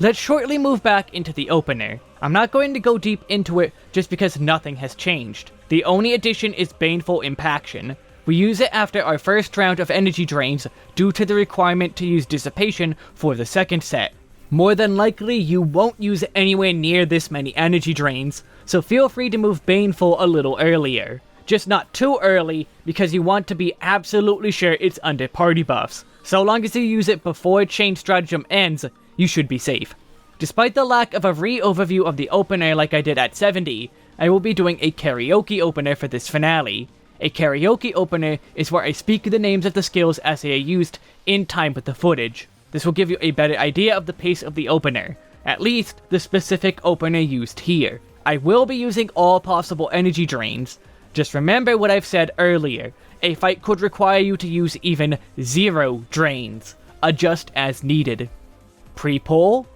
Let's shortly move back into the opener. I'm not going to go deep into it just because nothing has changed. The only addition is Baneful Impaction. We use it after our first round of energy drains due to the requirement to use Dissipation for the second set. More than likely, you won't use it anywhere near this many energy drains, so feel free to move Baneful a little earlier. Just not too early, because you want to be absolutely sure it's under party buffs. So long as you use it before Chain Stratagem ends, you should be safe. Despite the lack of a re-overview of the opener like I did at 70, I will be doing a karaoke opener for this finale. A karaoke opener is where I speak the names of the skills as they are used in time with the footage. This will give you a better idea of the pace of the opener, at least the specific opener used here. I will be using all possible energy drains. Just remember what I've said earlier, a fight could require you to use even 0 drains. Adjust as needed. Pre-pull,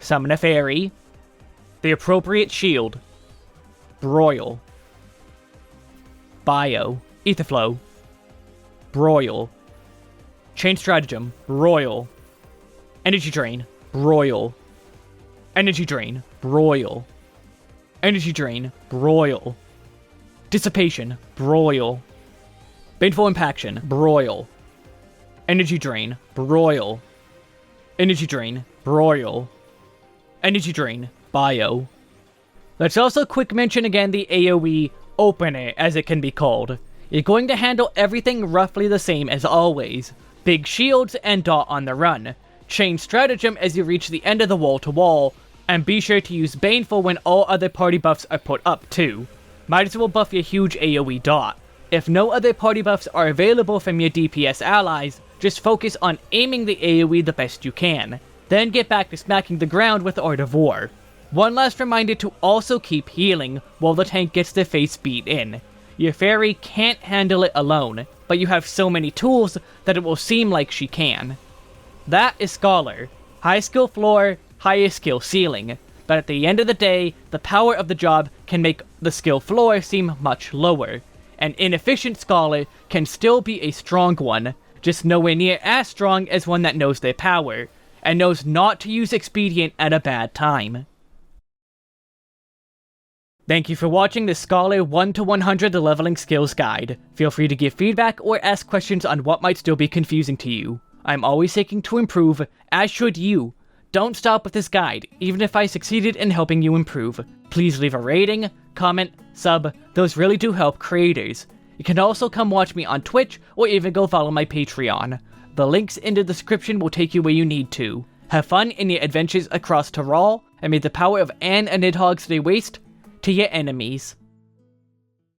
summon a fairy, the appropriate shield, Broil, Bio, Aetherflow, Broil, Chain Stratagem, Broil, Energy Drain, Broil, Energy Drain, Broil, Energy Drain, Broil, Dissipation, Broil, Baneful Impaction, Broil, Energy Drain, Broil, Energy Drain, Broil, Energy Drain, Bio. Let's also quick mention again the AoE opener, as it can be called. You're going to handle everything roughly the same as always. Big shields and dot on the run. Chain Stratagem as you reach the end of the wall-to-wall, and be sure to use Baneful when all other party buffs are put up too. Might as well buff your huge AoE dot. If no other party buffs are available from your DPS allies, just focus on aiming the AoE the best you can. Then get back to smacking the ground with Art of War. One last reminder to also keep healing while the tank gets their face beat in. Your fairy can't handle it alone, but you have so many tools that it will seem like she can. That is Scholar. High skill floor, higher skill ceiling. But at the end of the day, the power of the job can make the skill floor seem much lower. An inefficient Scholar can still be a strong one, just nowhere near as strong as one that knows their power, and knows not to use Expedient at a bad time. Thank you for watching this Scholar 1 to 100 leveling skills guide. Feel free to give feedback or ask questions on what might still be confusing to you. I'm always seeking to improve, as should you. Don't stop with this guide, even if I succeeded in helping you improve. Please leave a rating, comment, sub, those really do help creators. You can also come watch me on Twitch, or even go follow my Patreon. The links in the description will take you where you need to. Have fun in your adventures across Tyrol, and may the power of Anne and Nidhogg stay waste to your enemies.